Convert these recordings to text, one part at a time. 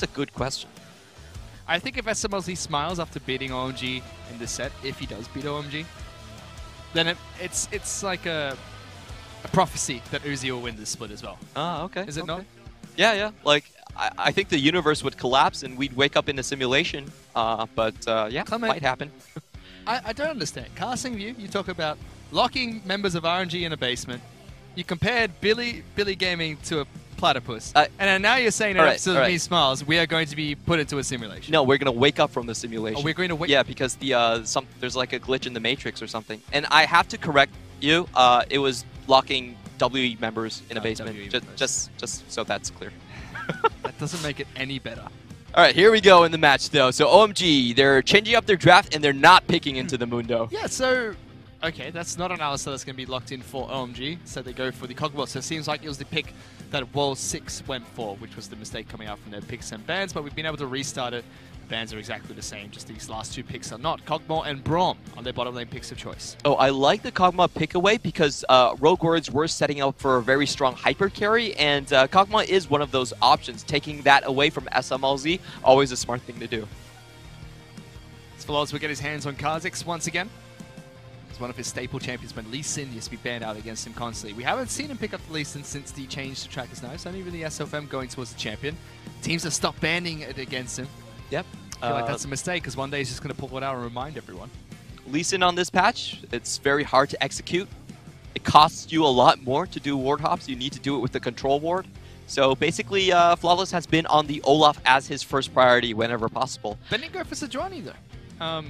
a good question. I think if SMLZ smiles after beating OMG in this set, if he does beat OMG, then it's like a prophecy that Uzi will win this split as well. Ah, okay. Is it not? Yeah, yeah. Like, I think the universe would collapse and we'd wake up in a simulation. But yeah, Clement, might happen. I don't understand. Casting View, you talk about locking members of RNG in a basement. You compared Billy Gaming to a platypus. And then now you're saying that episode of Me Smiles, we are going to be put into a simulation. No, we're going to wake up from the simulation. Oh, we're going to wake Yeah, because the there's like a glitch in the Matrix or something. And I have to correct you. It was locking WE members in a basement. Just so that's clear. That doesn't make it any better. All right, here we go in the match, though. So OMG, they're changing up their draft, and they're not picking into the Mundo. Yeah, so... Okay, that's not an Alistair that's going to be locked in for OMG, so they go for the Cogbot. So it seems like it was the pick that World 6 went for, which was the mistake coming out from their picks and bans, but we've been able to restart it. The bans are exactly the same, just these last two picks are not. Kog'Maw and Braum are their bottom lane picks of choice. Oh, I like the Kog'Maw pick away because Rogue Warriors were setting up for a very strong hyper carry, and Kog'Maw is one of those options. Taking that away from SMLZ, always a smart thing to do. Spaloz will get his hands on Kha'Zix once again. He's one of his staple champions when Lee Sin used to be banned out against him constantly. We haven't seen him pick up the Lee Sin since the change to Trackers Knives, not even the SFM going towards the champion. Teams have stopped banning it against him. Yep. I feel like that's a mistake because one day he's just going to pull it out and remind everyone. Lee Sin on this patch, it's very hard to execute. It costs you a lot more to do ward hops. You need to do it with the control ward. So basically, Flawless has been on the Olaf as his first priority whenever possible. But didn't go for Sejuani though.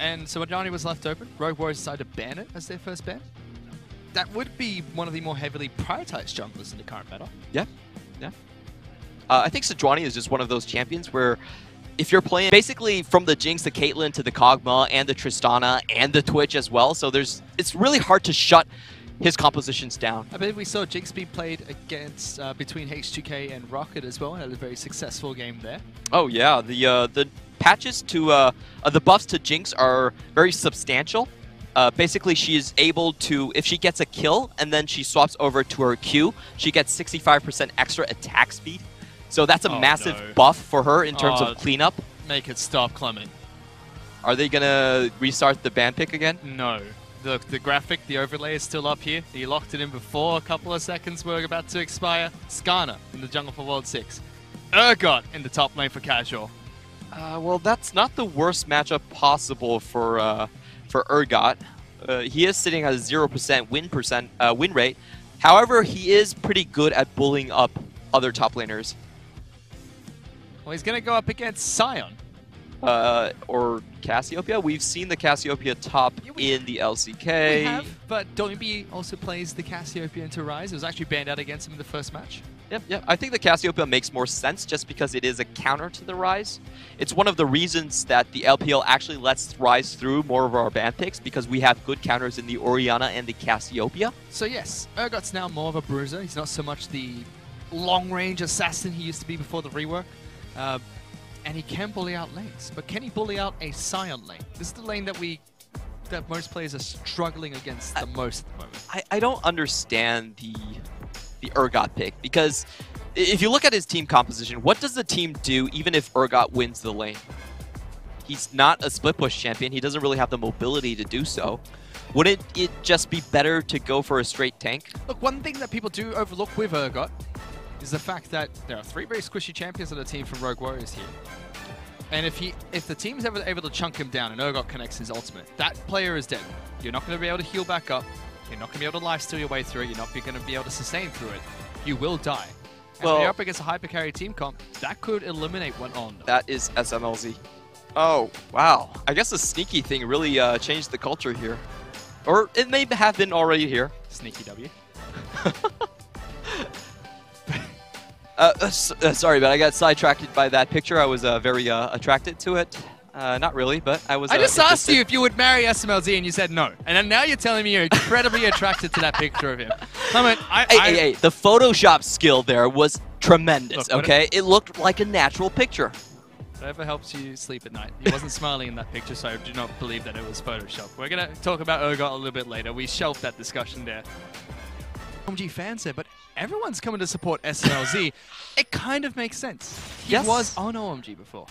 And Sejuani was left open. Rogue Warriors decided to ban it as their first ban. That would be one of the more heavily prioritized junglers in the current meta. Yeah, yeah. I think Sejuani is just one of those champions where if you're playing basically from the Jinx, the Caitlyn, to the Kog'Maw, and the Tristana, and the Twitch as well, so it's really hard to shut his compositions down. I believe we saw Jinx be played against between H2K and Rocket as well, and had a very successful game there. Oh yeah, the patches to the buffs to Jinx are very substantial. Basically, she is able to, if she gets a kill and then she swaps over to her Q, she gets 65% extra attack speed. So that's a massive buff for her in terms of cleanup. Make it stop, Clement. Are they gonna restart the ban pick again? No. The graphic, the overlay is still up here. He locked it in before a couple of seconds were about to expire. Skarner in the jungle for World 6. Urgot in the top lane for Casual. Well, that's not the worst matchup possible for Urgot. He is sitting at a 0% win rate. However, he is pretty good at bullying up other top laners. Well, he's going to go up against Sion. Or Cassiopeia. We've seen the Cassiopeia top in the LCK. We have, but Doinby also plays the Cassiopeia into Rise. It was actually banned out against him in the first match. Yep. I think the Cassiopeia makes more sense just because it is a counter to the Rise. It's one of the reasons that the LPL actually lets Rise through more of our ban picks because we have good counters in the Orianna and the Cassiopeia. So yes, Urgot's now more of a bruiser. He's not so much the long-range assassin he used to be before the rework. And he can bully out lanes. But can he bully out a Sion lane? This is the lane that most players are struggling against the most at the moment. I don't understand the Urgot pick, because if you look at his team composition, what does the team do even if Urgot wins the lane? He's not a split push champion. He doesn't really have the mobility to do so. Wouldn't it just be better to go for a straight tank? Look, one thing that people do overlook with Urgot is the fact that there are 3 very squishy champions on the team from Rogue Warriors here. And if the team's ever able to chunk him down and Urgot connects his ultimate, that player is dead. You're not going to be able to heal back up. You're not going to be able to lifesteal your way through it. You're not going to be able to sustain through it. You will die. And when you're up against a hyper carry team comp, that could eliminate one on. That is SMLZ. Oh, wow. I guess the sneaky thing really changed the culture here. Or it may have been already here. Sneaky W. Sorry, but I got sidetracked by that picture. I was very attracted to it. Not really, but I was. I just asked you if you would marry SMLZ, and you said no. And then now you're telling me you're incredibly attracted to that picture of him. Hey, the Photoshop skill there was tremendous. Look, okay, it looked like a natural picture. Whatever helps you sleep at night. He wasn't smiling in that picture, so I do not believe that it was Photoshop. We're gonna talk about Urgot a little bit later. We shelved that discussion there. OMG fans there, but everyone's coming to support SMLZ. It kind of makes sense. He Yes. was on OMG before.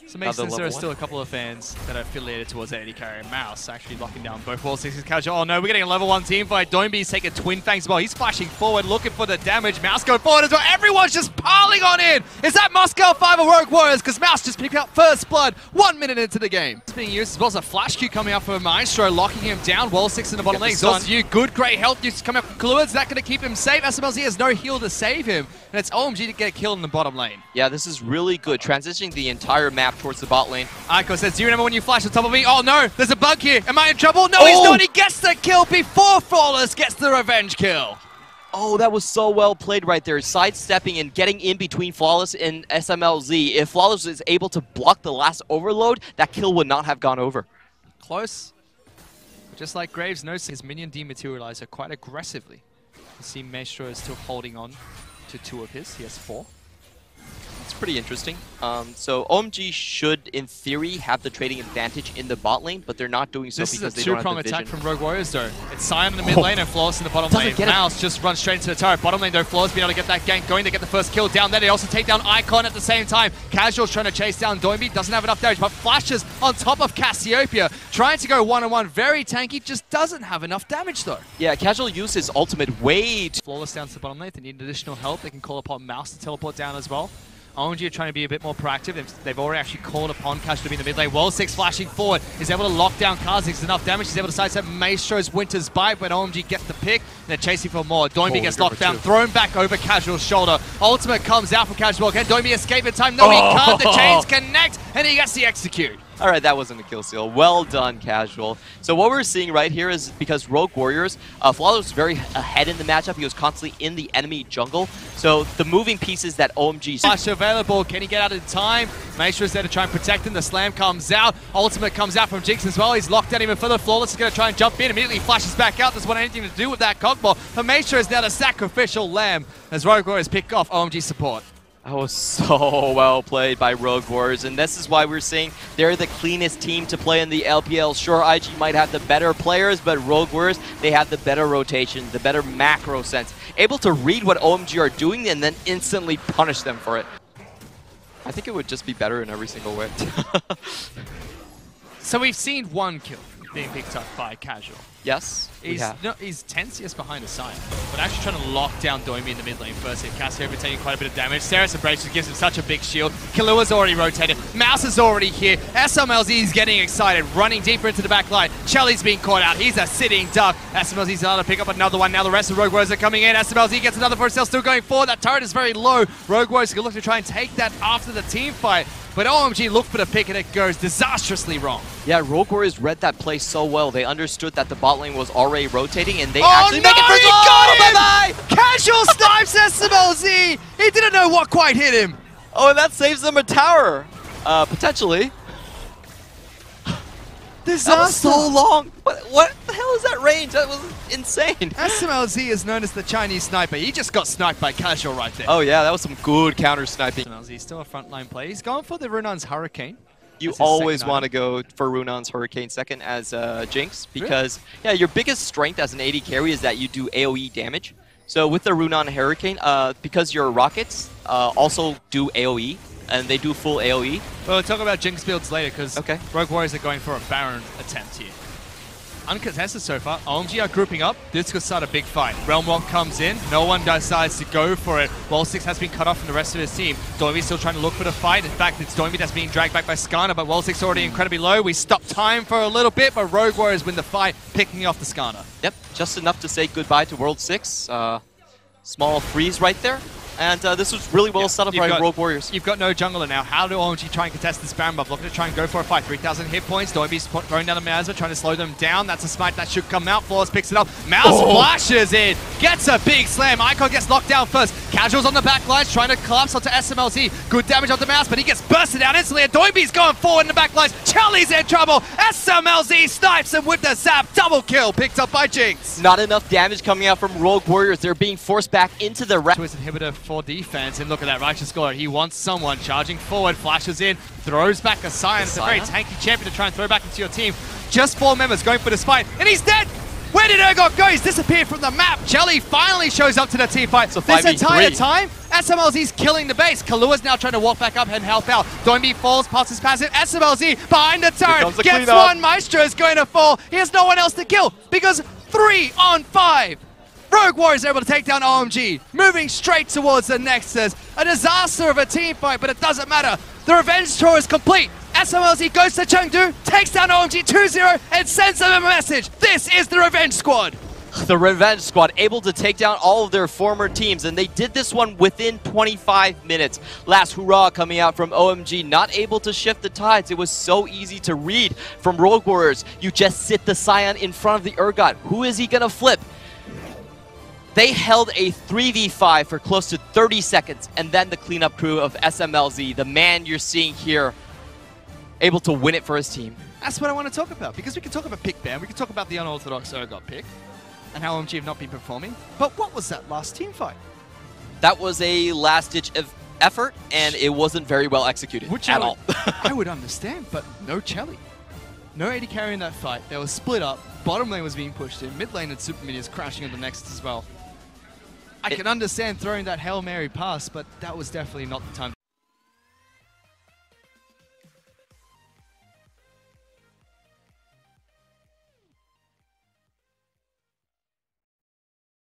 So it makes sense there are still a couple of fans that are affiliated towards AD carry. Mouse actually locking down both wall sixes. Casual. Oh no, we're getting a level 1 team fight. Doinby's taking twin fangs as well. He's flashing forward, looking for the damage. Mouse going forward as well. Everyone's just piling on in. Is that Moscow 5 or Rogue Warriors? Because Mouse just picked up first blood 1 minute into the game. It's being used as well as a flash Q coming up for Maestro, locking him down. Wall 6 in the bottom lane. It's on you. Good, great health use coming up from Kaluas. Is that going to keep him safe? SMLZ has no heal to save him. And it's OMG to get killed in the bottom lane. Yeah, this is really good. Transitioning the entire map towards the bot lane. Aiko says, do you remember when you flashed on top of me? Oh no, there's a bug here. Am I in trouble? No, he's not. He gets the kill before Flawless gets the revenge kill. Oh, that was so well played right there. Sidestepping and getting in between Flawless and SMLZ. If Flawless is able to block the last overload, that kill would not have gone over. Close. Just like Graves knows his minion dematerializer quite aggressively. You see Maestro is still holding on to 2 of his. He has 4. It's pretty interesting. So OMG should, in theory, have the trading advantage in the bot lane, but they're not doing so because they don't have the vision. This is a 2-prong attack from Rogue Warriors, though. It's Sion in the mid lane and Flawless in the bottom lane. Mouse just runs straight into the turret. Bottom lane, though, Flawless being able to get that gank going. They get the first kill down there. They also take down Icon at the same time. Casual's trying to chase down Doinby. Doesn't have enough damage, but flashes on top of Cassiopeia. Trying to go one-on-one. Very tanky. Just doesn't have enough damage, though. Yeah, Casual used his ultimate way too. Flawless down to the bottom lane. If they need additional help, they can call upon Mouse to teleport down as well. OMG are trying to be a bit more proactive. They've already actually called upon Casual to be in the mid lane. Wall 6 flashing forward. Is able to lock down Kha'Zix. Enough damage. He's able to sidestep Maestro's Winter's Bite, but OMG gets the pick. And they're chasing for more. Doinby gets locked down. Thrown back over Casual's shoulder. Ultimate comes out from Casual. Can Doinby escape in time? No, he can't. The chains connect, and he gets the execute. All right, that wasn't a kill steal. Well done, Casual. So what we're seeing right here is because Rogue Warriors, Flawless was very ahead in the matchup. He was constantly in the enemy jungle. So the moving pieces that OMG... Flash available. Can he get out in time? Maestro's there to try and protect him. The slam comes out. Ultimate comes out from Jinx as well. He's locked down even further. Flawless is going to try and jump in. Immediately flashes back out. Doesn't want anything to do with that cockball. But Maestro is now the sacrificial lamb as Rogue Warriors pick off OMG support. That was so well played by Rogue Warriors, and this is why we're saying they're the cleanest team to play in the LPL. Sure, IG might have the better players, but Rogue Warriors, they have the better rotation, the better macro sense. Able to read what OMG are doing and then instantly punish them for it. I think it would just be better in every single way. So we've seen 1 kill being picked up by Casual. Yes, he's tense, yes, behind the side, but actually trying to lock down Doinby in the mid lane first. Cassiopeia taking quite a bit of damage. Ceres Abrasive gives him such a big shield. Killua's already rotated. Mouse is already here. SMLZ is getting excited, running deeper into the back line. Shelly's being caught out. He's a sitting duck. SMLZ's allowed to pick up another one. Now the rest of Rogue Warriors are coming in. SMLZ gets another for himself, still going forward. That turret is very low. Rogue Warriors can look to try and take that after the team fight. But OMG looked for the pick and it goes disastrously wrong. Yeah, Rogue Warriors read that play so well. They understood that the bot lane was already rotating and they actually make it for goal! Bye-bye! Casual snipes SMLZ! He didn't know what quite hit him. Oh, and that saves them a tower. Potentially. Disaster. That was so long. What the hell is that range? That was insane. SMLZ is known as the Chinese sniper. He just got sniped by Casual right there. Oh yeah, that was some good counter sniping. SMLZ is still a frontline play. He's going for the Runan's Hurricane. You always want to go for Runan's Hurricane second as Jinx because yeah, your biggest strength as an AD carry is that you do AoE damage. So with the Runan Hurricane, because your rockets also do AoE, and they do full AoE. Well, we'll talk about Jinx builds later because okay. Rogue Warriors are going for a Baron attempt here. Uncontested so far. OMG are grouping up. This could start a big fight. Realm Walk comes in. No one decides to go for it. Wall 6 has been cut off from the rest of his team. Doinby's still trying to look for the fight. In fact, it's Doinby that's being dragged back by Skarner, but Wall 6 already incredibly low. We stop time for a little bit, but Rogue Warriors win the fight, picking off the Skarner. Yep, just enough to say goodbye to World 6. Small freeze right there. And this was really well set up by Rogue Warriors. You've got no jungler now. How do OMG try and contest this Baron buff? Looking to try and go for a fight. 3,000 hit points. Doinby's throwing down the Miasma, trying to slow them down. That's a smite that should come out. Flawless picks it up. Mouse flashes in. Gets a big slam. Icon gets knocked down first. Casual's on the back lines, trying to collapse onto SMLZ. Good damage on the Mouse, but he gets bursted out instantly. And Doinby's going forward in the back lines. Charlie's in trouble. SMLZ snipes him with the zap. Double kill picked up by Jinx. Not enough damage coming out from Rogue Warriors. They're being forced back into the Twist inhibitor for defense. And look at that Righteous Scholar. He wants someone charging forward, flashes in, throws back a Sion. It's a very tanky champion to try and throw back into your team. Just 4 members going for this fight, and he's dead! Where did Urgot go? He's disappeared from the map. Jelly finally shows up to the team fight. So This 5v3. entire time, SMLZ's killing the base. Kalua's now trying to walk back up and help out. Doinby falls past his passive. SMLZ behind the turret. Gets one. Maestro is going to fall. He has no one else to kill because 3 on 5. Rogue Warriors able to take down OMG. Moving straight towards the Nexus. A disaster of a team fight, but it doesn't matter. The revenge tour is complete. SMLZ goes to Chengdu, takes down OMG 2-0, and sends them a message. This is the Revenge Squad. The Revenge Squad able to take down all of their former teams, and they did this one within 25 minutes. Last hurrah coming out from OMG, not able to shift the tides. It was so easy to read from Rogue Warriors. You just sit the Scion in front of the Urgot. Who is he gonna flip? They held a 3v5 for close to 30 seconds, and then the cleanup crew of SMLZ, the man you're seeing here, able to win it for his team. That's what I want to talk about, because we can talk about pick ban, we can talk about the unorthodox Urgot pick, and how OMG have not been performing. But what was that last team fight? That was a last-ditch effort, and it wasn't very well executed at all. I would understand, but no Chelly. No AD carry in that fight. They were split up. Bottom lane was being pushed in. Mid lane and Super Minions crashing on the Nexus as well. I can understand throwing that Hail Mary pass, but that was definitely not the time